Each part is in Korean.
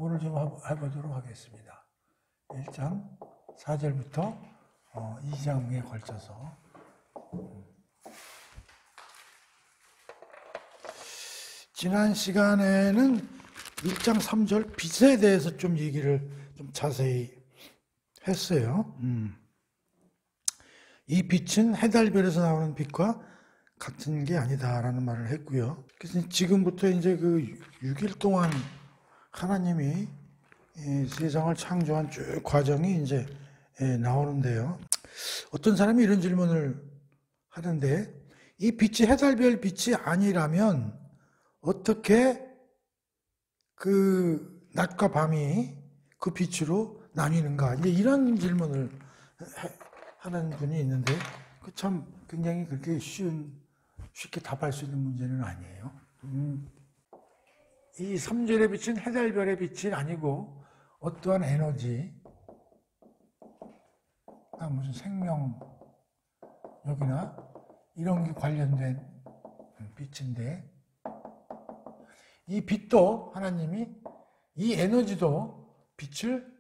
수고를 좀 해보도록 하겠습니다. 1장 4절부터 2장에 걸쳐서 지난 시간에는 1장 3절 빛에 대해서 좀 얘기를 좀 자세히 했어요. 이 빛은 해달별에서 나오는 빛과 같은 게 아니다라는 말을 했고요. 그래서 지금부터 이제 그 6일 동안 하나님이 세상을 창조한 쭉 과정이 이제 나오는데요. 어떤 사람이 이런 질문을 하는데, 이 빛이 해달별 빛이 아니라면 어떻게 그 낮과 밤이 그 빛으로 나뉘는가? 이제 이런 질문을 하는 분이 있는데, 그 참 굉장히 그렇게 쉽게 답할 수 있는 문제는 아니에요. 이 3절의 빛은 해달별의 빛이 아니고 어떠한 에너지, 무슨 생명력이나 이런 게 관련된 빛인데, 이 빛도 하나님이, 이 에너지도 빛을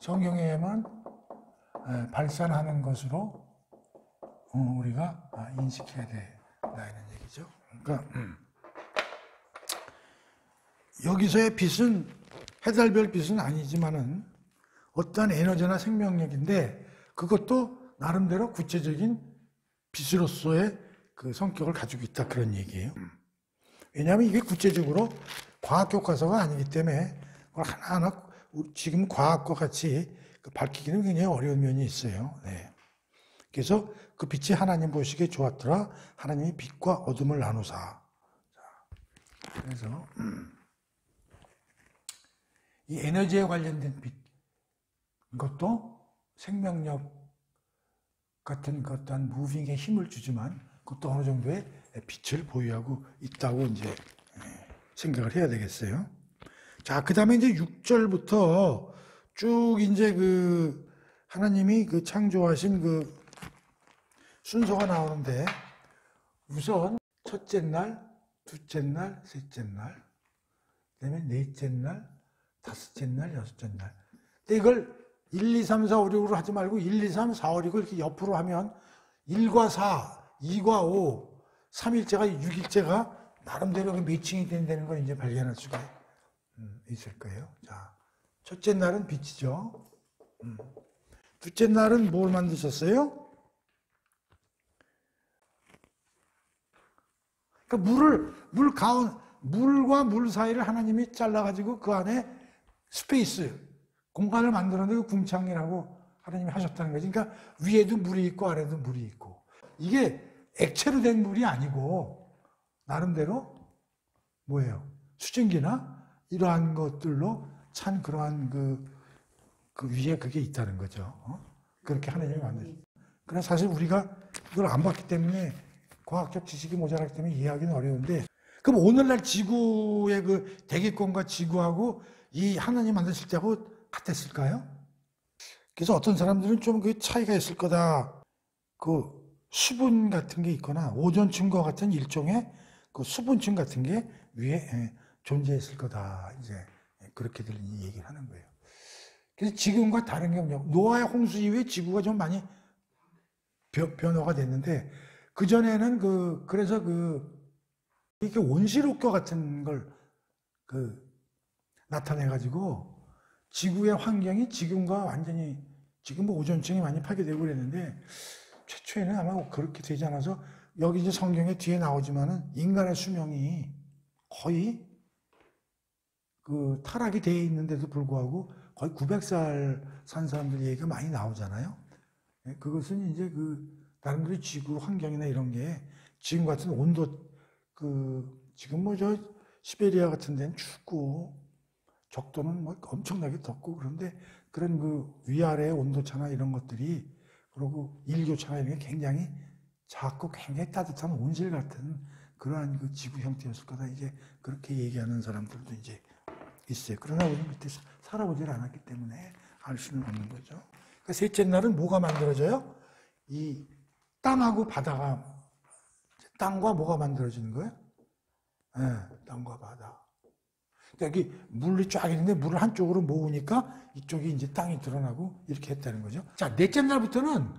성경에만 발산하는 것으로 우리가 인식해야 된다는 얘기죠. 그러니까 여기서의 빛은 해달별 빛은 아니지만은 어떠한 에너지나 생명력인데, 그것도 나름대로 구체적인 빛으로서의 그 성격을 가지고 있다, 그런 얘기예요. 왜냐하면 이게 구체적으로 과학 교과서가 아니기 때문에 그걸 하나하나 지금 과학과 같이 밝히기는 굉장히 어려운 면이 있어요. 네. 그래서 그 빛이 하나님 보시기에 좋았더라. 하나님이 빛과 어둠을 나누사. 그래서 이 에너지에 관련된 빛, 이것도 생명력 같은 어떤 무빙에 힘을 주지만 그것도 어느 정도의 빛을 보유하고 있다고 이제 생각을 해야 되겠어요. 자, 그 다음에 이제 6절부터 쭉 이제 그 하나님이 그 창조하신 그 순서가 나오는데, 우선 첫째 날, 둘째 날, 셋째 날, 그다음에 넷째 날, 다섯째 날, 여섯째 날. 근데 이걸 1, 2, 3, 4, 5, 6으로 하지 말고 1, 2, 3, 4, 5, 6을 이렇게 옆으로 하면 1과 4, 2과 5, 3일째가 6일째가 나름대로 매칭이 된다는 걸 이제 발견할 수가 있을 거예요. 자, 첫째 날은 빛이죠. 둘째 날은 뭘 만드셨어요? 그러니까 물과 물 사이를 하나님이 잘라가지고 그 안에 스페이스, 공간을 만들었는데 그 궁창이라고 하나님이 하셨다는 거지. 그러니까 위에도 물이 있고 아래도 물이 있고. 이게 액체로 된 물이 아니고 나름대로 뭐예요? 수증기나 이러한 것들로 찬 그러한 그 위에 그게 있다는 거죠. 그렇게 하나님이 만드셨어요. 그러나 사실 우리가 그걸 안 봤기 때문에, 과학적 지식이 모자라기 때문에 이해하기는 어려운데, 그럼 오늘날 지구의 그 대기권과 지구하고 이 하나님 만드실 때하고 같았을까요? 그래서 어떤 사람들은 좀 그 차이가 있을 거다. 그 수분 같은 게 있거나 오존층과 같은 일종의 그 수분층 같은 게 위에 존재했을 거다. 이제 그렇게들 얘기를 하는 거예요. 그래서 지금과 다른 게 없냐고. 노아의 홍수 이후에 지구가 좀 많이 변화가 됐는데, 그전에는 그래서 이렇게 온실옥교 같은 걸 나타내가지고 지구의 환경이 지금과 완전히, 지금 뭐 오존층이 많이 파괴되고 그랬는데, 최초에는 아마 그렇게 되지 않아서, 여기 이제 성경에 뒤에 나오지만은 인간의 수명이 거의 그 타락이 되어 있는데도 불구하고 거의 900살 산 사람들 얘기가 많이 나오잖아요. 그것은 이제 나름대로 지구 환경이나 이런 게 지금 같은 온도, 지금 뭐 시베리아 같은 데는 춥고 적도는 뭐 엄청나게 덥고, 그런데 그런 위아래의 온도차나 이런 것들이, 그리고 일교차나 이런 게 굉장히 작고 굉장히 따뜻한 온실 같은 그러한 지구 형태였을 거다. 이제 그렇게 얘기하는 사람들도 이제 있어요. 그러나 우리는 그때 살아보질 않았기 때문에 알 수는 없는 거죠. 그러니까 셋째 날은 뭐가 만들어져요? 이 땅하고 바다가, 땅과 뭐가 만들어지는 거예요? 네, 땅과 바다. 여기 물이 쫙 있는데 물을 한쪽으로 모으니까 이쪽이 이제 땅이 드러나고 이렇게 했다는 거죠. 자, 넷째 날부터는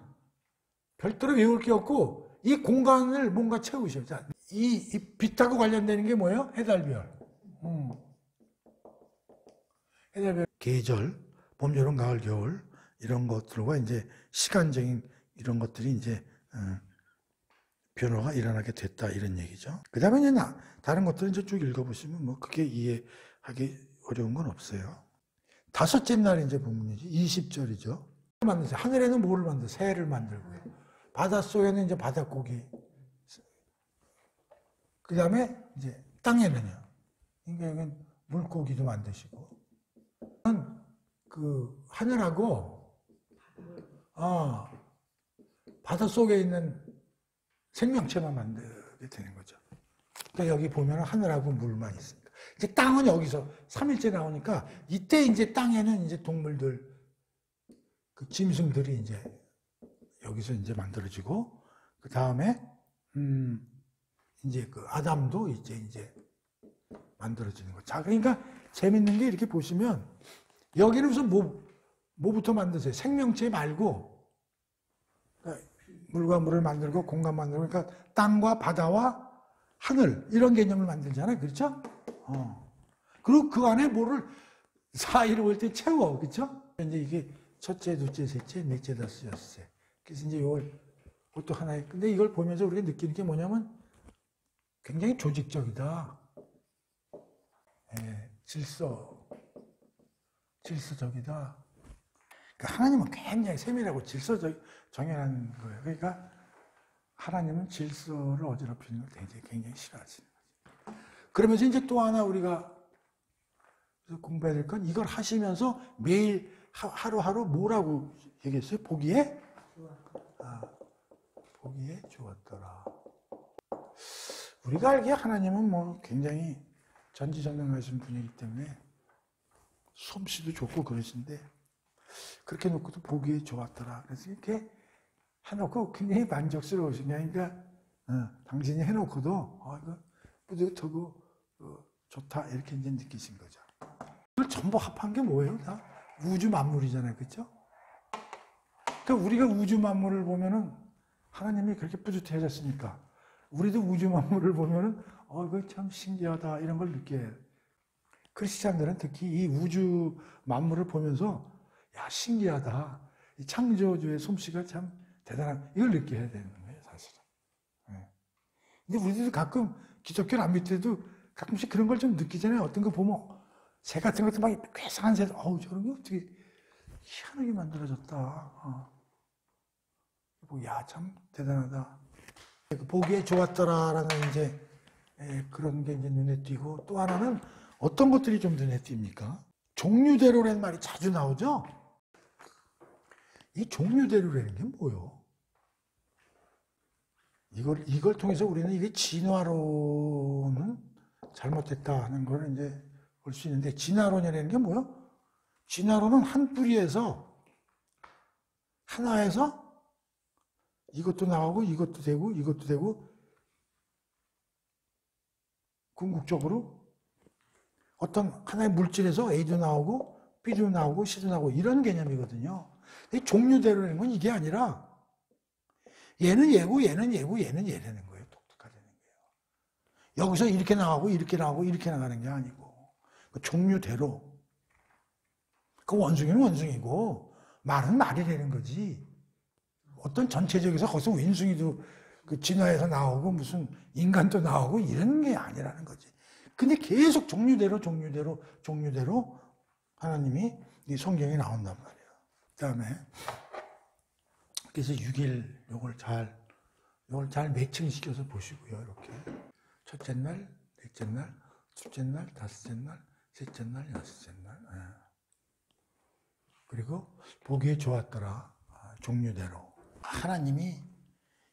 별도로 외울 게 없고 이 공간을 뭔가 채우셔. 자, 이 빛하고 관련되는 게 뭐예요? 해달별. 해달별. 계절, 봄, 여름, 가을, 겨울 이런 것들과 이제 시간적인 이런 것들이 이제 변화가 일어나게 됐다 이런 얘기죠. 그 다음에 이제 다른 것들은 이제 쭉 읽어보시면 뭐 크게 이해하기 어려운 건 없어요. 다섯째 날 이제 본문이지 20절이죠. 하늘에는 뭐를 만들어? 새를 만들고요. 바닷속에는 이제 바닷고기. 그 다음에 이제 땅에는요. 그러니까 물고기도 만드시고. 그 하늘하고 바닷속에 있는 생명체만 만들게 되는 거죠. 그러니까 여기 보면 하늘하고 물만 있습니다. 이제 땅은 여기서 3일째 나오니까 이때 이제 땅에는 이제 동물들, 그 짐승들이 이제 여기서 이제 만들어지고 그 다음에 이제 그 아담도 이제 만들어지는 거죠. 자, 그러니까 재밌는 게 이렇게 보시면 여기는 우선 뭐부터 만드세요? 생명체 말고 그러니까 물과 물을 만들고 공간 만들고 그러니까 땅과 바다와 하늘 이런 개념을 만들잖아요. 그렇죠? 그리고 그 안에 뭐를 사이를 볼 때 채워. 그렇죠? 이제 이게 첫째, 둘째, 셋째, 넷째, 다섯째, 여섯째. 그래서 이제 이것도 하나의 근데 이걸 보면서 우리가 느끼는 게 뭐냐면 굉장히 조직적이다. 질서적이다. 그러니까 하나님은 굉장히 세밀하고 정연한 거예요. 그러니까 하나님은 질서를 어지럽히는 걸 굉장히 싫어하시는 거죠. 그러면서 이제 또 하나 우리가 공부해야 될 건 이걸 하시면서 매일 하루하루 뭐라고 얘기했어요? 보기에 좋았더라. 우리가 알기에 하나님은 뭐 굉장히 전지전능하신 분이기 때문에 솜씨도 좋고 그러신데 그렇게 놓고도 보기에 좋았더라. 그래서 이렇게 해놓고 굉장히 만족스러우신 게 아니라 당신이 해놓고도 이거 뿌듯하고 좋다 이렇게 이제 느끼신 거죠. 이걸 전부 합한 게 뭐예요? 다 우주 만물이잖아요, 그렇죠? 그러니까 우리가 우주 만물을 보면은 하나님이 그렇게 뿌듯해졌으니까 우리도 우주 만물을 보면은 이거 참 신기하다 이런 걸 느껴야 해요. 크리스찬들은 특히 이 우주 만물을 보면서 야 신기하다. 이 창조주의 솜씨가 참 대단한 이걸 느껴야 되는 거예요, 사실은. 근데 우리도 가끔 기독교를 안 믿을 때도 가끔씩 그런 걸 좀 느끼잖아요. 어떤 거 보면 새 같은 것도 막 괴상한 새, 저런 게 어떻게 희한하게 만들어졌다. 야 참 대단하다. 보기에 좋았더라라는 이제 그런 게 이제 눈에 띄고 또 하나는 어떤 것들이 좀 눈에 띕니까? 종류대로라는 말이 자주 나오죠? 이 종류대로라는 게 뭐예요? 이걸 통해서 우리는 이게 진화론은 잘못됐다 하는 걸 이제 볼 수 있는데 진화론이라는 게 뭐예요? 진화론은 한 뿌리에서 하나에서 이것도 나오고 이것도 되고 궁극적으로 어떤 하나의 물질에서 A도 나오고 B도 나오고 C도 나오고 이런 개념이거든요. 종류대로라는 건 이게 아니라 얘는 얘고 얘는 얘고 얘는 얘라는 거예요. 독특하다는 거예요. 여기서 이렇게 나가고 이렇게 나가고 이렇게 나가는 게 아니고 그 종류대로 그 원숭이는 원숭이고 말은 말이라는 거지. 어떤 전체적에서 거기서 원숭이도 그 진화해서 나오고 무슨 인간도 나오고 이런 게 아니라는 거지. 근데 계속 종류대로 하나님이 이 성경에 나온단 말이에요. 그 다음에 그래서 6일 요걸 잘 매칭시켜서 보시고요. 이렇게 첫째 날, 넷째 날, 둘째 날, 다섯째 날, 셋째 날, 여섯째 날. 그리고 보기에 좋았더라. 종류대로. 하나님이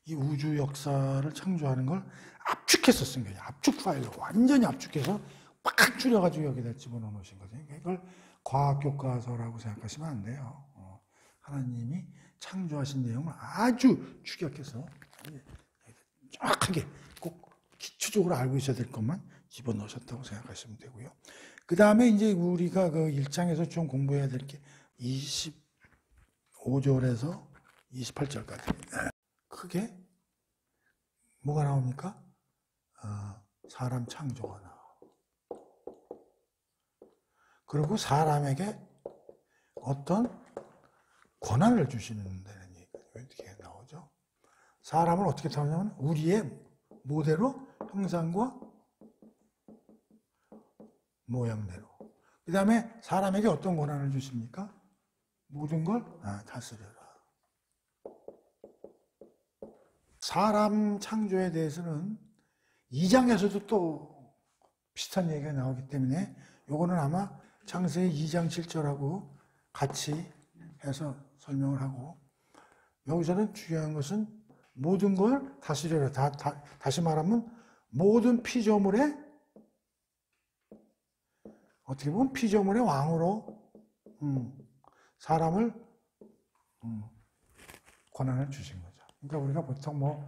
이 우주 역사를 창조하는 걸 압축해서 쓴 거예요. 압축 파일로 완전히 압축해서 빡 줄여가지고 여기다 집어넣어 놓으신 거죠. 이걸 과학교과서라고 생각하시면 안 돼요. 하나님이 창조하신 내용을 아주 축약해서 정확하게 꼭 기초적으로 알고 있어야 될 것만 집어넣으셨다고 생각하시면 되고요. 그 다음에 이제 우리가 그 1장에서 좀 공부해야 될 게 25절에서 28절까지. 크게 뭐가 나옵니까? 사람 창조가 나와. 그리고 사람에게 어떤 권한을 주시는 데는 얘기가 이렇게 나오죠. 사람을 어떻게 타냐면 우리의 모델로 형상과 모양대로. 그 다음에 사람에게 어떤 권한을 주십니까? 모든 걸 다스려라. 사람 창조에 대해서는 2장에서도 또 비슷한 얘기가 나오기 때문에 요거는 아마 창세기 2장 7절하고 같이 해서 설명을 하고, 여기서는 중요한 것은 모든 걸 다스려라. 다시 말하면 모든 피조물의 어떻게 보면 피조물의 왕으로 사람을 권한을 주신 거죠. 그러니까 우리가 보통 뭐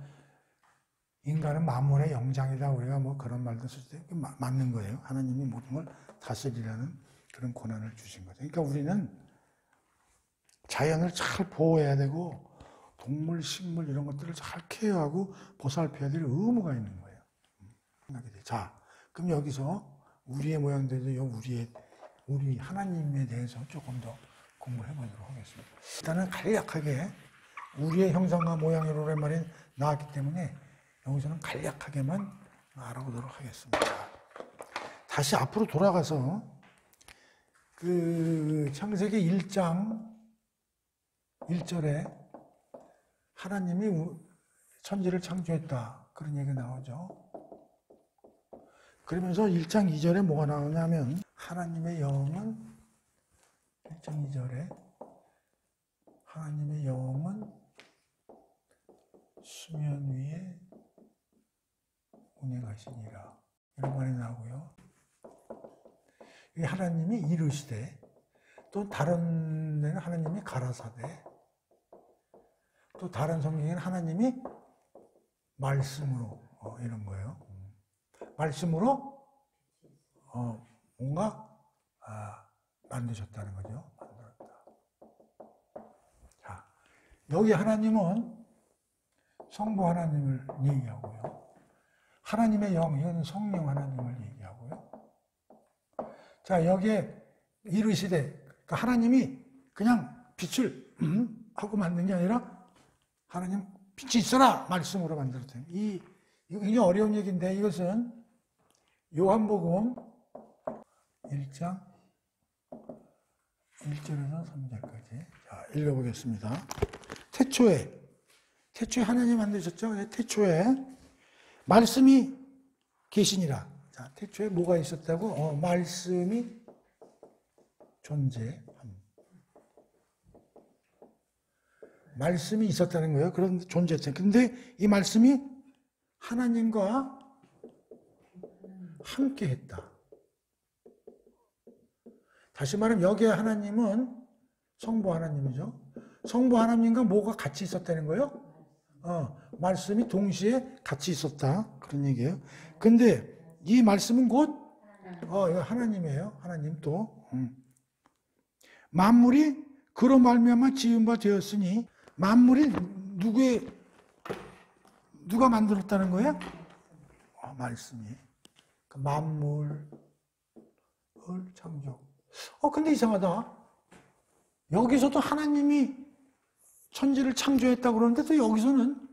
인간은 만물의 영장이다, 우리가 뭐 그런 말도 쓸 때 맞는 거예요. 하나님이 모든 걸 다스리라는 그런 권한을 주신 거죠. 그러니까 우리는 자연을 잘 보호해야 되고 동물, 식물 이런 것들을 잘 케어하고 보살펴야 될 의무가 있는 거예요. 자, 그럼 여기서 우리의 모양대로 우리 하나님에 대해서 조금 더 공부해 보도록 하겠습니다. 일단은 간략하게 우리의 형상과 모양으로 오랜만에 나왔기 때문에 여기서는 간략하게만 알아보도록 하겠습니다. 다시 앞으로 돌아가서 그 창세기 1장 1절에 하나님이 천지를 창조했다, 그런 얘기가 나오죠. 그러면서 1장 2절에 뭐가 나오냐면 하나님의 영은 1장 2절에 하나님의 영은 수면 위에 운행하시니라, 이런 말이 나오고요. 하나님이 이르시되, 또 다른 데는 하나님이 가라사대, 또 다른 성경에는 하나님이 말씀으로 이런 거예요. 말씀으로 뭔가 만드셨다는 거죠. 만들었다. 자, 여기 하나님은 성부 하나님을 얘기하고요. 하나님의 영, 이건 성령 하나님을 얘기하고요. 자, 여기에 이르시되, 그러니까 하나님이 그냥 빛을 하고 만든 게 아니라 하나님 빛이 있어라 말씀으로 만들었대요. 이거 굉장히 어려운 얘기인데, 이것은 요한복음 1장 1절에서 3절까지. 자, 읽어보겠습니다. 태초에 하나님 만드셨죠? 태초에 말씀이 계시니라. 자, 태초에 뭐가 있었다고? 말씀이 존재함. 말씀이 있었다는 거예요. 그런 존재했어요. 근데 이 말씀이 하나님과 함께 했다. 다시 말하면 여기에 하나님은 성부 하나님이죠. 성부 하나님과 뭐가 같이 있었다는 거예요? 말씀이 동시에 같이 있었다, 그런 얘기예요. 근데 이 말씀은 곧 이거 하나님이에요. 하나님 또 만물이 그로 말미암아 지은 바 되었으니, 만물이 누가 만들었다는 거야? 말씀이. 그 만물을 창조. 근데 이상하다. 여기서도 하나님이 천지를 창조했다고 그러는데 또 여기서는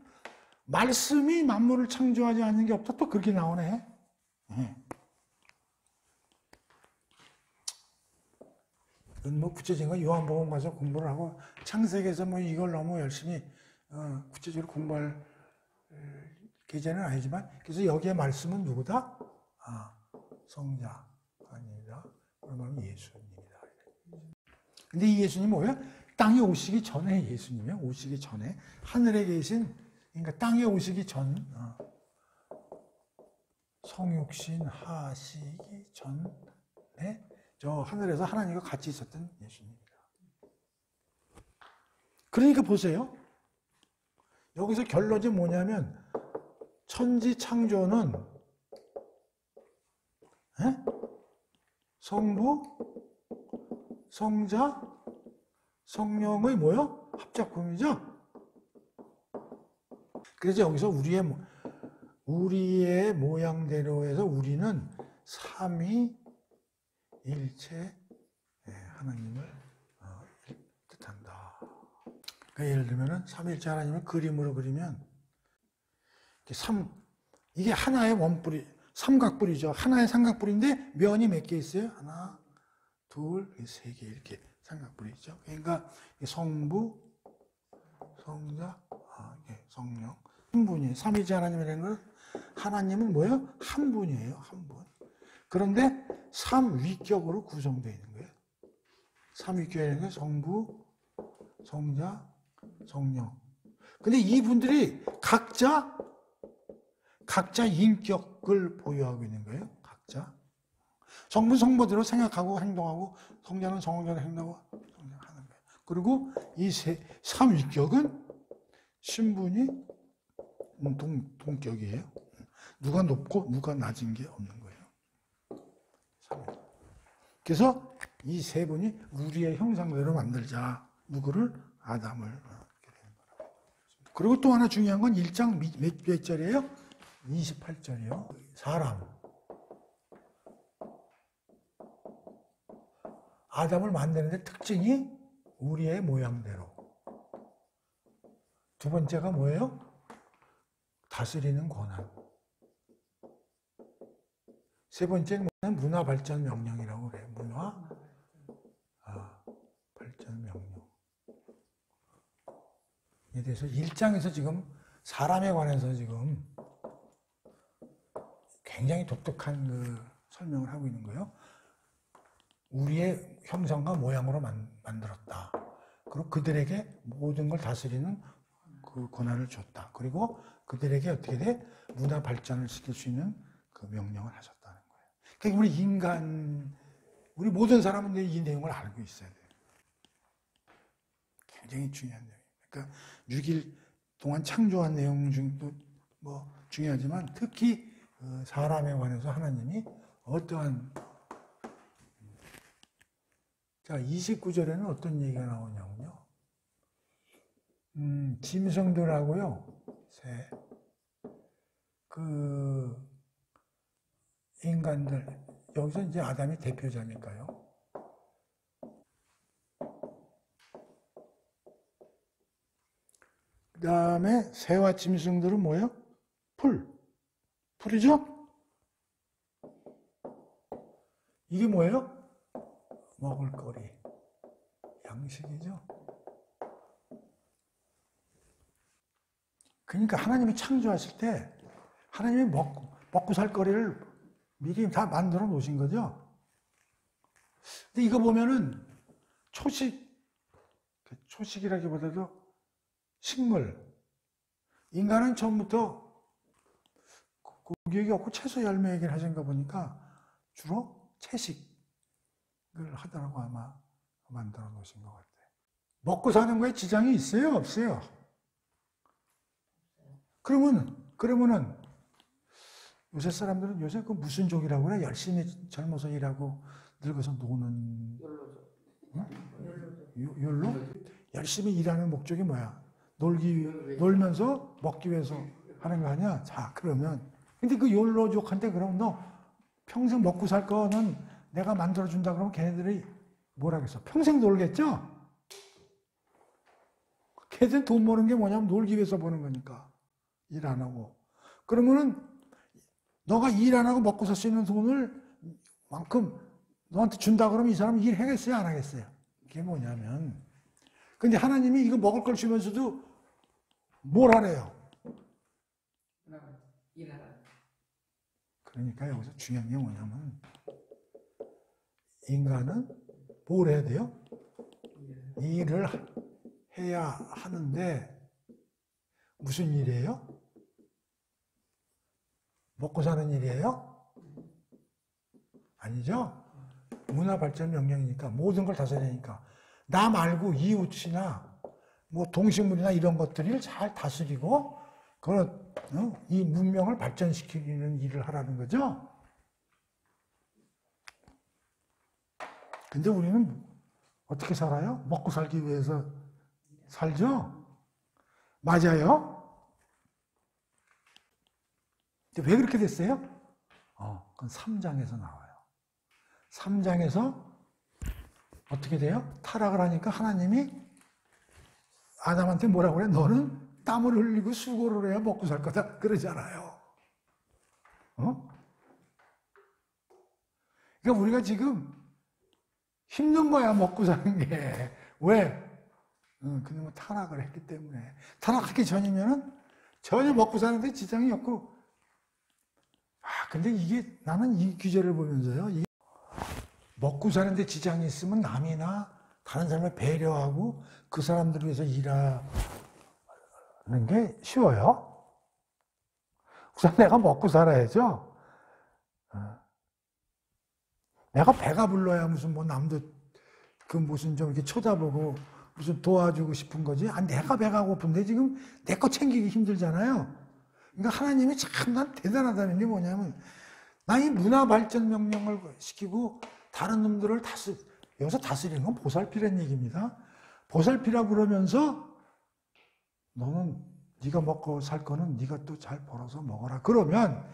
말씀이 만물을 창조하지 않는 게 없다, 또 그렇게 나오네. 이건 뭐 구체적인 거 요한복음 가서 공부를 하고 창세기에서 뭐 이걸 너무 열심히 구체적으로 공부할 계제는 아니지만, 그래서 여기에 말씀은 누구다? 성자 아니다. 그러면 예수님이다. 근데 이 예수님 뭐야? 땅에 오시기 전에 예수님이야. 오시기 전에 하늘에 계신, 그러니까 땅에 오시기 전, 성육신 하시기 전에 저 하늘에서 하나님과 같이 있었던 예수님입니다. 그러니까 보세요. 여기서 결론이 뭐냐면 천지 창조는 성부, 성자, 성령의 뭐요? 합작품이죠. 그래서 여기서 우리의 모양대로 해서 우리는 삼위일체 하나님을 뜻한다. 그러니까 예를 들면 삼위일체 하나님을 그림으로 그리면 이게 하나의 원뿔이 삼각뿔이죠. 하나의 삼각뿔인데 면이 몇 개 있어요? 하나, 둘, 세 개 이렇게 삼각뿔이죠. 그러니까 성부, 성자, 성령 한 분이에요. 삼위일체 하나님이라는 건 하나님은 뭐예요? 한 분이에요. 한 분. 그런데 삼위격으로 구성되어 있는 거예요. 삼위격이라는 게 성부, 성자, 성령. 근데 이분들이 각자 인격을 보유하고 있는 거예요. 각자. 성부는 성부대로 생각하고 행동하고, 성자는 성자대로 행동하고 하는 거예요. 그리고 이 삼위격은 신분이 동격이에요. 누가 높고 누가 낮은 게 없는 거예요. 그래서 이 세 분이 우리의 형상대로 만들자. 누구를? 아담을. 그리고 또 하나 중요한 건 1장 몇 절이에요? 28절이요. 사람. 아담을 만드는데 특징이 우리의 모양대로. 두 번째가 뭐예요? 다스리는 권한. 세 번째는 문화 발전 명령이라고 그래요. 문화 발전 명령. 에 대해서 1장에서 지금 사람에 관해서 지금 굉장히 독특한 설명을 하고 있는 거예요. 우리의 형상과 모양으로 만들었다. 그리고 그들에게 모든 걸 다스리는 그 권한을 줬다. 그리고 그들에게 어떻게 돼? 문화 발전을 시킬 수 있는 그 명령을 하셨다는 거예요. 그러니까 우리 모든 사람은 이 내용을 알고 있어야 돼요. 굉장히 중요한 내용이에요. 그러니까 6일 동안 창조한 내용 중도 뭐 중요하지만 특히 사람에 관해서 하나님이 어떠한 자 29절에는 어떤 얘기가 나오냐면요. 짐승들하고요. 인간들 여기서 이제 아담이 대표자니까요. 그 다음에 새와 짐승들은 뭐예요? 풀이죠? 이게 뭐예요? 먹을거리, 양식이죠. 그러니까 하나님이 창조하실 때 하나님이 먹고 살 거리를 미리 다 만들어 놓으신 거죠. 근데 이거 보면은 초식이라기보다도 식물. 인간은 처음부터 고기 없고 채소 열매 얘기를 하신 거 보니까 주로 채식을 하더라고 아마 만들어 놓으신 것 같아요. 먹고 사는 거에 지장이 있어요? 없어요? 그러면은 요새 사람들은 요새 그 무슨 족이라고 그래? 열심히 젊어서 일하고 늙어서 노는 욜로? 열심히 일하는 목적이 뭐야? 놀면서 먹기 위해서 하는 거 아니야? 자, 그러면 근데 그 욜로족한테 그럼 너 평생 먹고 살 거는 내가 만들어준다 그러면 걔네들이 뭐라겠어? 평생 놀겠죠? 걔들 돈 버는 게 뭐냐면 놀기 위해서 버는 거니까. 일 안 하고. 그러면은 너가 일 안 하고 먹고 살 수 있는 돈을 만큼 너한테 준다 그러면 이 사람은 일하겠어요? 안 하겠어요? 그게 뭐냐면 근데 하나님이 이거 먹을 걸 주면서도 뭘 하래요? 일하라. 그러니까 여기서 중요한 게 뭐냐면 인간은 뭘 해야 돼요? 일을 해야 하는데 무슨 일이에요? 먹고 사는 일이에요? 아니죠? 문화 발전 명령이니까 모든 걸 다스리니까 나 말고 이웃이나 뭐 동식물이나 이런 것들을 잘 다스리고 이 문명을 발전시키는 일을 하라는 거죠. 근데 우리는 어떻게 살아요? 먹고 살기 위해서 살죠? 맞아요? 근데 왜 그렇게 됐어요? 그건 3장에서 나와요. 3장에서 어떻게 돼요? 타락을 하니까 하나님이 아담한테 뭐라고 그래? 너는 땀을 흘리고 수고를 해야 먹고 살 거다. 그러잖아요. 그러니까 우리가 지금 힘든 거야, 먹고 사는 게. 왜? 그놈은 타락을 했기 때문에. 타락하기 전이면은 전혀 먹고 사는데 지장이 없고. 근데 이게, 나는 이 규제를 보면서요, 먹고 사는데 지장이 있으면 남이나 다른 사람을 배려하고 그 사람들을 위해서 일하는 게 쉬워요. 우선 내가 먹고 살아야죠. 내가 배가 불러야 무슨 뭐 남도 그 무슨 좀 이렇게 쳐다보고 무슨 도와주고 싶은 거지. 내가 배가 고픈데 지금 내 거 챙기기 힘들잖아요. 그러니까 하나님이 참 난 대단하다는 게 뭐냐면, 나 이 문화 발전 명령을 시키고 다른 놈들을 여기서 다스리는 건 보살피라는 얘기입니다. 보살피라 그러면서 너는 네가 먹고 살 거는 네가 또 잘 벌어서 먹어라. 그러면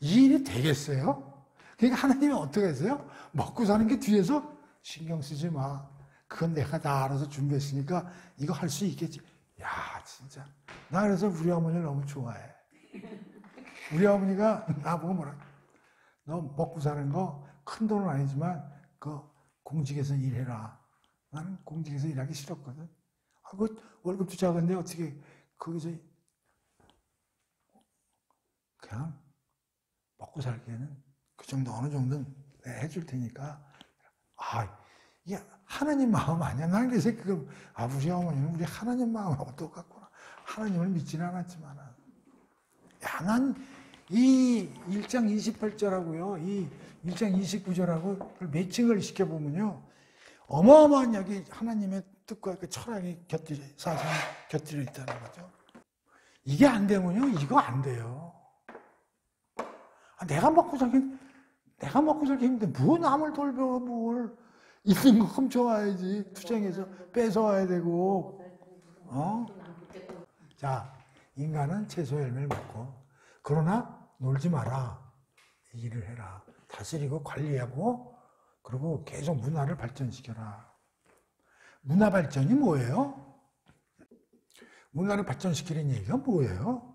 이 일이 되겠어요? 그러니까 하나님이 어떻게 했어요? 먹고 사는 게 뒤에서 신경 쓰지 마. 그건 내가 다 알아서 준비했으니까 이거 할 수 있겠지. 야, 진짜. 나 그래서 우리 어머니를 너무 좋아해. 우리 어머니가 나보고 뭐라, 너 먹고 사는 거 큰 돈은 아니지만 그 공직에서 일해라. 나는 공직에서 일하기 싫었거든. 그 월급도 작은데 어떻게 거기서 그냥 먹고 살기에는 그 정도 어느 정도는 내가 해줄 테니까. 이게 하나님 마음 아니야. 나는 그래서 우리 어머니는 우리 하나님 마음하고 똑같구나. 하나님을 믿지는 않았지만. 난 이 1장 28절하고요, 이 1장 29절하고 매칭을 시켜보면요, 어마어마한 여기 하나님의 뜻과 그 철학이 사상이 곁들여 있다는 거죠. 이게 안 되면요, 이거 안 돼요. 내가 먹고 살기 힘든데, 뭐 남을 돌봐, 뭘. 있는 거 훔쳐와야지. 투쟁해서 뺏어와야 되고. 자, 인간은 채소 열매를 먹고, 그러나 놀지 마라. 일을 해라. 다스리고 관리하고, 그리고 계속 문화를 발전시켜라. 문화 발전이 뭐예요? 문화를 발전시키는 얘기가 뭐예요?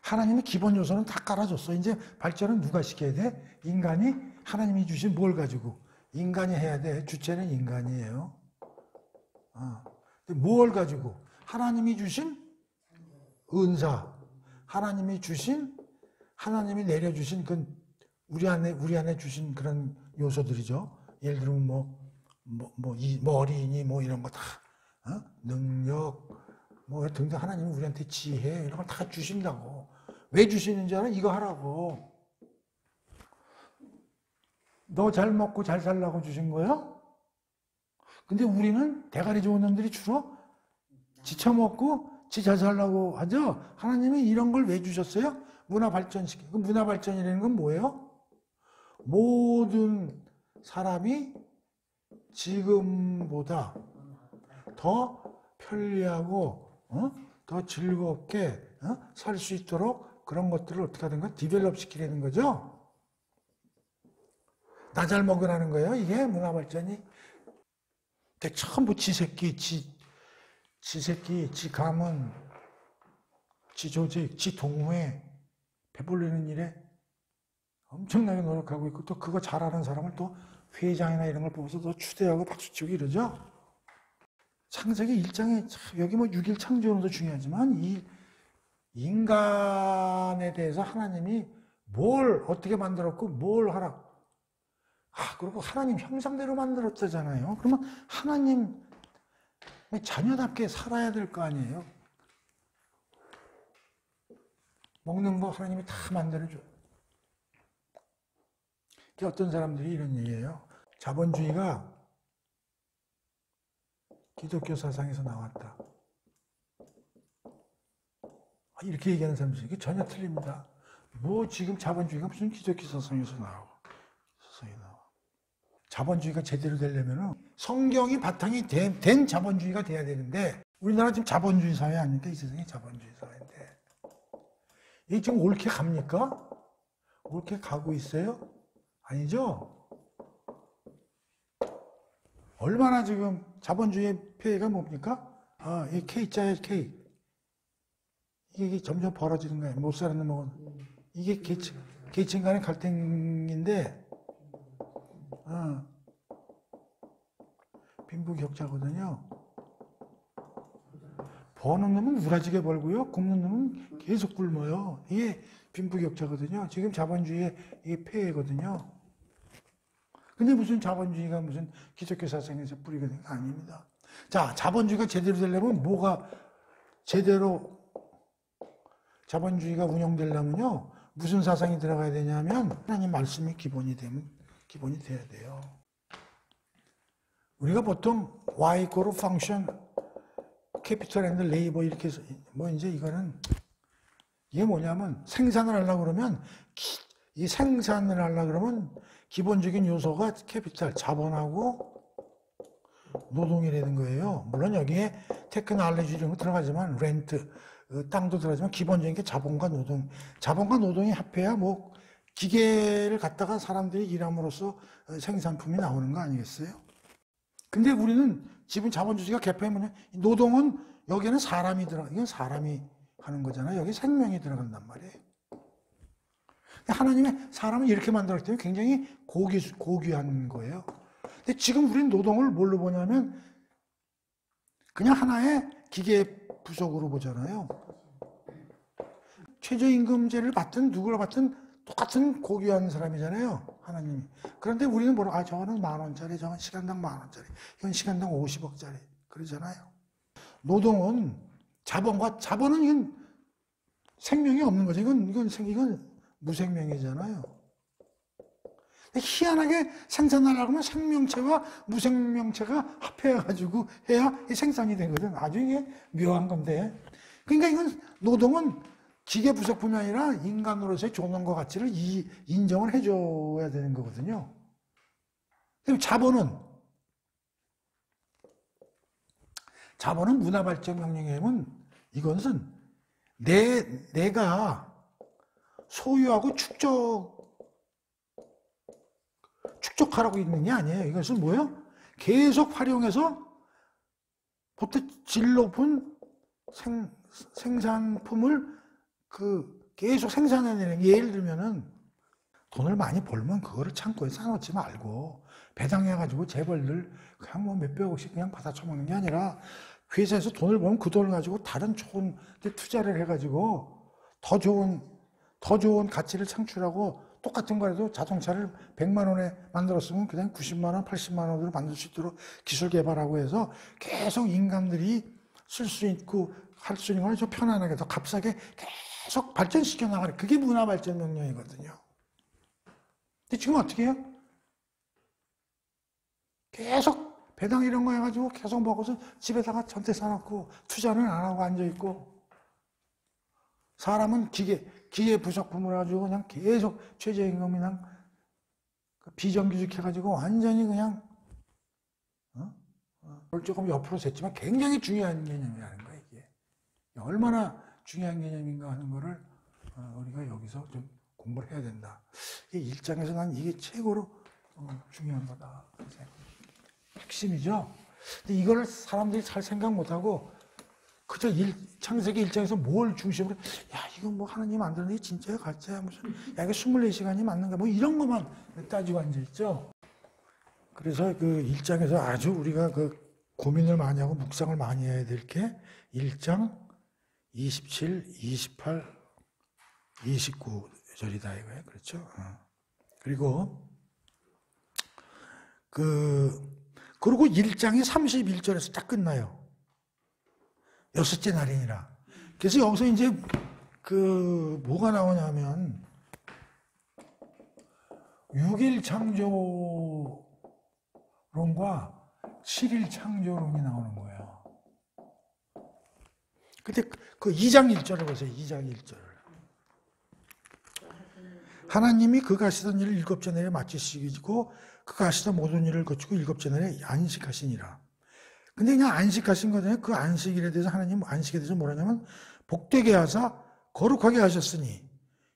하나님의 기본 요소는 다 깔아줬어. 이제 발전은 누가 시켜야 돼? 인간이 하나님이 주신 뭘 가지고? 인간이 해야 돼. 주체는 인간이에요. 뭘 가지고? 하나님이 주신 은사, 하나님이 내려주신 우리 안에 주신 그런 요소들이죠. 예를 들면 어린이 이런 거 다, 능력, 등등 하나님이 우리한테 지혜, 이런 걸 다 주신다고. 왜 주시는지 알아? 이거 하라고. 너 잘 먹고 잘 살라고 주신 거야? 근데 우리는 대가리 좋은 놈들이 주로 지쳐먹고 지 잘 살라고 하죠? 하나님이 이런 걸 왜 주셨어요? 문화 발전시키고. 문화 발전이라는 건 뭐예요? 모든 사람이 지금보다 더 편리하고 더 즐겁게 살 수 있도록 그런 것들을 어떻게 하든가 디벨롭 시키려는 거죠. 나 잘 먹으라는 거예요. 이게 문화 발전이. 근데 전부 지 새끼, 지 가문, 지 조직, 지 동호회 배불리는 일에 엄청나게 노력하고 있고, 또 그거 잘하는 사람을 또 회장이나 이런 걸 보고서 또 추대하고 박수치고 이러죠. 창세기 1장에 여기 6일 창조론도 중요하지만 이 인간에 대해서 하나님이 뭘 어떻게 만들었고 뭘 하라. 그리고 하나님 형상대로 만들었다잖아요. 그러면 하나님 자녀답게 살아야 될 거 아니에요. 먹는 거 하나님이 다 만들어줘. 어떤 사람들이 이런 얘기예요. 자본주의가 기독교 사상에서 나왔다. 이렇게 얘기하는 사람들이 이게 전혀 틀립니다. 지금 자본주의가 무슨 기독교 사상에서 나와. 자본주의가 제대로 되려면 성경이 바탕이 된 자본주의가 돼야 되는데 우리나라 지금 자본주의 사회 아닙니까? 이 세상이 자본주의 사회인데 이게 지금 옳게 갑니까? 옳게 가고 있어요? 아니죠? 얼마나 지금 자본주의의 폐해가 뭡니까? 이 K자의 K. 이게 점점 벌어지는 거예요. 못 사는 놈은. 이게 계층 간의 갈등인데, 빈부격차거든요. 버는 놈은 우라지게 벌고요. 굶는 놈은 계속 굶어요. 이게 빈부격차거든요. 지금 자본주의의 이게 폐해거든요. 근데 무슨 자본주의가 무슨 기독교 사상에서 뿌리가 된 게 아닙니다. 자, 자본주의가 제대로 되려면 뭐가 제대로 자본주의가 운영되려면요. 무슨 사상이 들어가야 되냐면 하나님 말씀이 기본이 돼야 돼요. 우리가 보통 Y equal function, capital and labor 이렇게 해서 뭐 이제 이거는 이게 뭐냐면 생산을 하려고 그러면 이 생산을 하려고 그러면 기본적인 요소가 캐피탈, 자본하고 노동이 되는 거예요. 물론 여기에 테크놀로지 이런 거 들어가지만 렌트, 땅도 들어가지만 기본적인 게 자본과 노동. 자본과 노동이 합해야 뭐 기계를 갖다가 사람들이 일함으로써 생산품이 나오는 거 아니겠어요? 근데 우리는 지금 자본주의가 개폐하면 노동은 여기에는 사람이 들어가. 이건 사람이 하는 거잖아요. 여기 생명이 들어간단 말이에요. 하나님의 사람을 이렇게 만들었기 때문에 굉장히 고귀한 거예요. 근데 지금 우리는 노동을 뭘로 보냐면 그냥 하나의 기계 부속으로 보잖아요. 최저임금제를 받든 누구를 받든 똑같은 고귀한 사람이잖아요. 하나님이. 그런데 우리는 뭐라, 저거는 10,000원짜리, 저건 시간당 10,000원짜리, 이건 시간당 50억짜리. 그러잖아요. 노동은 자본은 이건 생명이 없는 거죠. 이건 무생명이잖아요. 희한하게 생산하려고 하면 생명체와 무생명체가 합해가지고 해야 생산이 되거든. 아주 이게 묘한 건데. 그러니까 이건 노동은 기계 부속품이 아니라 인간으로서의 존엄과 가치를 인정을 해줘야 되는 거거든요. 그리고 자본은 문화발전혁명에 보면 이것은 내가 소유하고 축적하라고 있는 게 아니에요. 이것은 뭐예요? 계속 활용해서 보통 질 높은 생산품을 계속 생산해내는 게, 예를 들면은 돈을 많이 벌면 그거를 창고에 쌓아놓지 말고 배당해가지고 재벌들 그냥 뭐 몇백억씩 그냥 받아 처먹는 게 아니라 회사에서 돈을 벌면 그 돈을 가지고 다른 좋은 데 투자를 해가지고 더 좋은 가치를 창출하고 똑같은 거라도 자동차를 100만 원에 만들었으면 그냥 90만 원, 80만 원으로 만들 수 있도록 기술 개발하고 해서 계속 인간들이 쓸 수 있고 할 수 있는 걸 좀 편안하게 더 값싸게 계속 발전시켜 나가는, 그게 문화 발전 명령이거든요. 근데 지금 어떻게 해요? 계속 배당 이런 거 해가지고 계속 먹어서 집에다가 전세 사놓고 투자는 안 하고 앉아있고, 사람은 기계 부속품을 가지고 그냥 계속 최저임금이랑 비정규직 해가지고 완전히 그냥 조금 옆으로 샜지만 굉장히 중요한 개념이라는 거예요. 이게 얼마나 중요한 개념인가 하는 거를 우리가 여기서 좀 공부를 해야 된다. 이 일장에서 난 이게 최고로 중요한 거다. 핵심이죠. 근데 이걸 사람들이 잘 생각 못하고 그저 창세기 1장에서 뭘 중심으로, 이거 뭐 하나님 만드는 게 진짜야 가짜야, 무슨 이게 24시간이 맞는가, 뭐 이런 것만 따지고 앉아있죠. 그래서 그 1장에서 아주 우리가 고민을 많이 하고 묵상을 많이 해야 될 게 1장 27, 28, 29절이다 이거예요. 그렇죠? 그리고 그리고 1장이 31절에서 딱 끝나요. 6째 날이니라. 그래서 여기서 이제 뭐가 나오냐면 6일 창조론과 7일 창조론이 나오는 거예요. 근데 그 2장 1절을 보세요. 2장 1절을. 하나님이 그가 하시던 일을 일곱째 날에 마치시고 그가 하시던 모든 일을 거치고 일곱째 날에 안식하시니라. 근데 그냥 안식하신 거잖아요. 그 안식일에 대해서 하나님 안식에 대해서 뭐라냐면 복되게 하사 거룩하게 하셨으니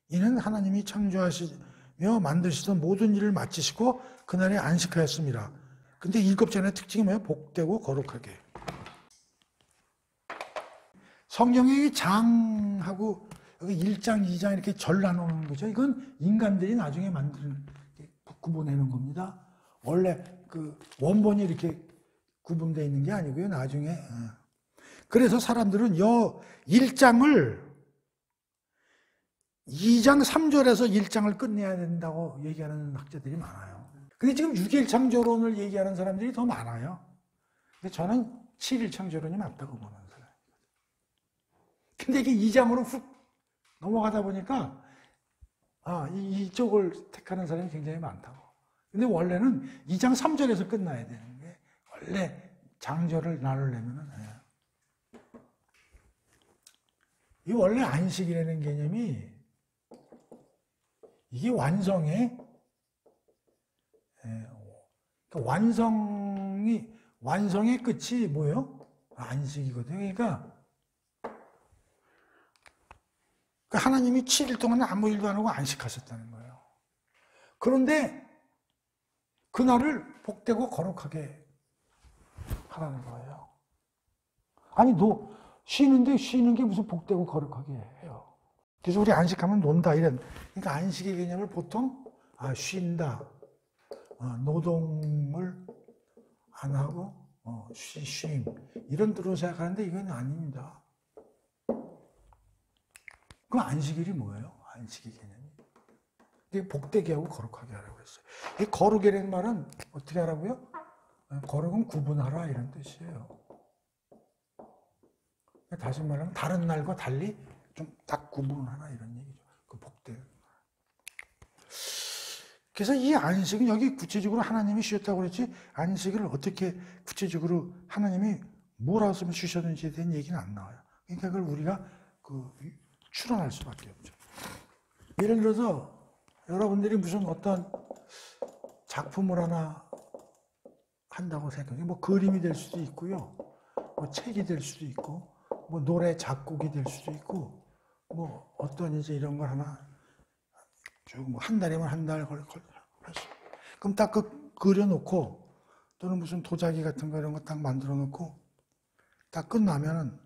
이는 하나님이 창조하시며 만드시던 모든 일을 마치시고 그날에 안식하였습니다. 근데 일곱째 날의 특징이 뭐예요? 복되고 거룩하게. 성경의 장하고 여기 1장, 2장 이렇게 절 나누는 거죠. 이건 인간들이 나중에 만드는, 구분해놓은 겁니다. 원래 그 원본이 이렇게 구분되어 있는 게 아니고요. 나중에. 그래서 사람들은 1장을 2장 3절에서 1장을 끝내야 된다고 얘기하는 학자들이 많아요. 근데 지금 6일 창조론을 얘기하는 사람들이 더 많아요. 근데 저는 7일 창조론이 맞다고 보는 사람이거든요. 근데 이게 2장으로 훅 넘어가다 보니까 이쪽을 택하는 사람이 굉장히 많다고. 근데 원래는 2장 3절에서 끝나야 되는 게 원래 장조를 나누려면은 이 원래 안식이라는 개념이 이게 완성의 완성의 끝이 뭐예요? 안식이거든요. 그러니까 하나님이 7일 동안 아무 일도 안 하고 안식하셨다는 거예요. 그런데 그날을 복되고 거룩하게 하라는 거예요. 아니 너 쉬는데 쉬는 게 무슨 복되고 거룩하게 해요. 그래서 우리 안식하면 논다 이런. 그러니까 안식의 개념을 보통 쉰다, 노동을 안 하고 쉼 이런 뜻으로 생각하는데 이건 아닙니다. 그 안식일이 뭐예요? 안식의 개념이. 이게 복되게 하고 거룩하게 하라고 했어요. 이 거룩이라는 말은 어떻게 하라고요? 거룩은 구분하라 이런 뜻이에요. 다시 말하면 다른 날과 달리 좀 딱 구분하라 이런 얘기죠. 그 복되. 그래서 이 안식은 여기 구체적으로 하나님이 쉬었다고 그랬지 안식을 어떻게 구체적으로 하나님이 뭐라고 쓰면 쉬셨는지에 대한 얘기는 안 나와요. 그러니까 그걸 우리가 추론할 수밖에 없죠. 예를 들어서 여러분들이 무슨 어떤 작품을 하나 한다고 생각해요. 뭐 그림이 될 수도 있고요. 뭐 책이 될 수도 있고 뭐 노래 작곡이 될 수도 있고 뭐 어떤 이제 이런 걸 하나 쭉 뭐 한 달이면 한 달 할 수. 그럼 딱 그려놓고 또는 무슨 도자기 같은 거 이런 거 딱 만들어 놓고 딱 끝나면은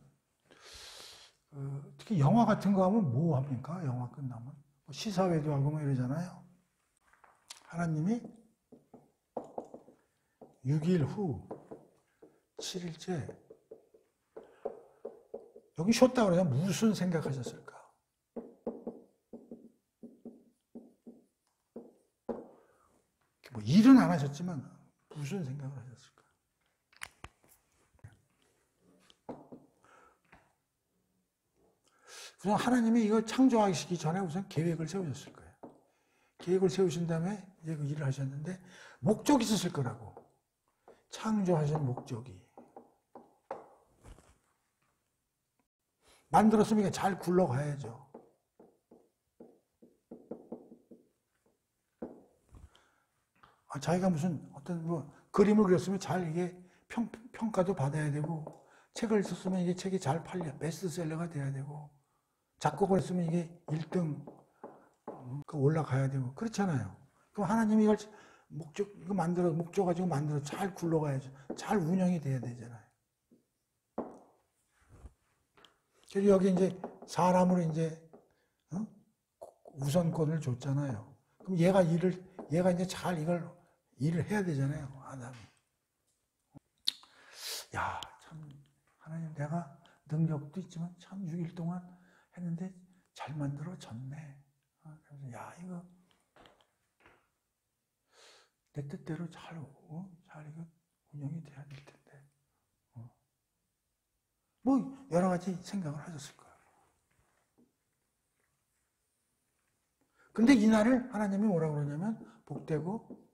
특히 영화 같은 거 하면 뭐 합니까? 영화 끝나면 뭐 시사회도 하고 뭐 이러잖아요. 하나님이 6일 후 7일째 여기 쉬었다 그러면 무슨 생각하셨을까? 뭐 일은 안 하셨지만 무슨 생각을 하셨을까? 우선 하나님이 이걸 창조하시기 전에 우선 계획을 세우셨을 거예요. 계획을 세우신 다음에 이제 그 일을 하셨는데 목적이 있었을 거라고. 창조하신 목적이. 만들었으면 이게 잘 굴러가야죠. 자기가 무슨 어떤 뭐 그림을 그렸으면 잘 이게 평가도 받아야 되고 책을 썼으면 이게 책이 잘 팔려 베스트셀러가 돼야 되고 작곡을 했으면 이게 1등 올라가야 되고 그렇잖아요. 그럼 하나님이 이걸 이거 목적 가지고 만들어 잘 굴러가야죠. 잘 운영이 돼야 되잖아요. 그래서 여기 이제 사람으로 이제 우선권을 줬잖아요. 그럼 얘가 이제 잘 이걸 일을 해야 되잖아요. 아담이. 야, 참 하나님 내가 능력도 있지만 참 6일 동안 했는데 잘 만들어졌네. 그래서 야 이거 내 뜻대로 잘 이거 운영이 돼야 될 텐데. 뭐 여러 가지 생각을 하셨을 거예요. 근데 이날을 하나님이 뭐라고 그러냐면 복되고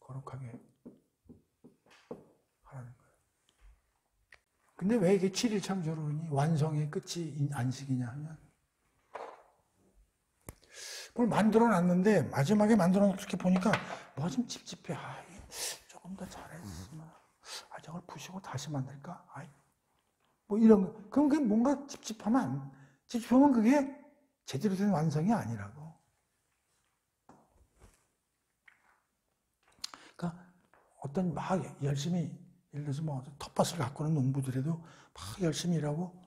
거룩하게 하라는 거예요. 근데 왜 이게 7일 창조론이 완성의 끝이 안식이냐 하면 뭘 만들어 놨는데 마지막에 만들어 놓게 보니까 뭐 좀 찝찝해. 조금 더 잘했으면. 저걸 부시고 다시 만들까? 뭐 이런 거. 그럼 그게 뭔가 찝찝하면 그게 제대로 된 완성이 아니라고. 그러니까 어떤 막 열심히 예를 들어서 뭐 텃밭을 가꾸는 농부들에도 막 열심히 일하고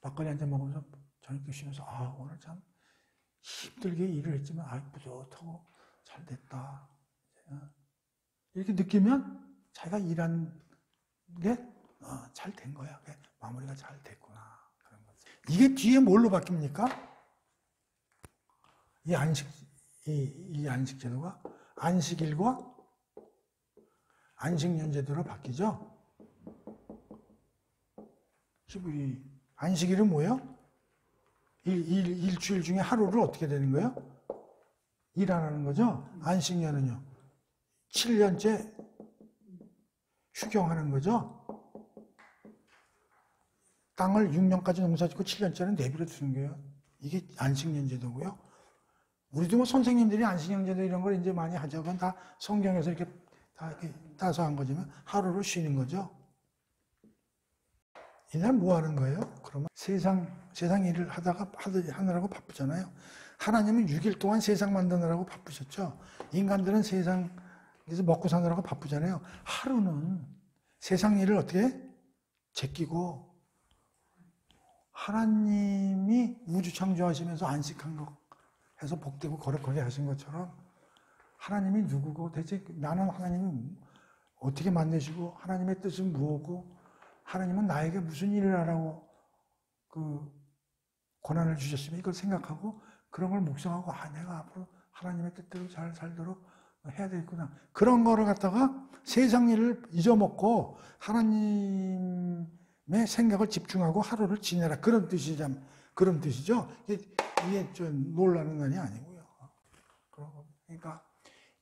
막걸리 한잔 먹으면서 저녁 드시면서 오늘 참 힘들게 일을 했지만 뿌듯하고 잘 됐다. 이렇게 느끼면 자기가 일한 게 잘 된 거야. 마무리가 잘 됐구나. 그런 거지. 이게 뒤에 뭘로 바뀝니까? 이 안식 제도가 안식일과 안식년 제도로 바뀌죠. 히브리 안식일은 뭐예요? 일주일 중에 하루를 어떻게 되는 거예요? 일 안 하는 거죠. 안식년은요. 7년째 휴경하는 거죠. 땅을 6년까지 농사짓고 7년째는 내버려 두는 거예요. 이게 안식년 제도고요. 우리도 뭐 선생님들이 안식년 제도 이런 걸 이제 많이 하죠. 그건 다 성경에서 이렇게 다 이렇게 따서 한 거지만 하루를 쉬는 거죠. 이날 뭐 하는 거예요? 그러면 세상 일을 하느라고 바쁘잖아요. 하나님은 6일 동안 세상 만드느라고 바쁘셨죠. 인간들은 세상에서 먹고 사느라고 바쁘잖아요. 하루는 세상 일을 어떻게 제끼고 하나님이 우주 창조하시면서 안식한 거 해서 복되고 거룩하게 하신 것처럼 하나님이 누구고 대체 나는 하나님이 어떻게 만드시고 하나님의 뜻은 무엇고 하나님은 나에게 무슨 일을 하라고 그 권한을 주셨으면 이걸 생각하고 그런 걸 묵상하고 내가 앞으로 하나님의 뜻대로 잘 살도록 해야 되겠구나. 그런 거를 갖다가 세상 일을 잊어먹고 하나님의 생각을 집중하고 하루를 지내라. 그런 뜻이죠. 이게 좀 놀라는 날이 아니고요. 그러니까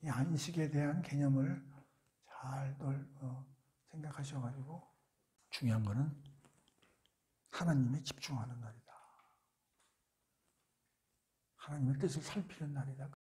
이 안식에 대한 개념을 잘 생각하셔가지고 중요한 거는 하나님에 집중하는 날이다. 하나님의 뜻을 살피는 날이다.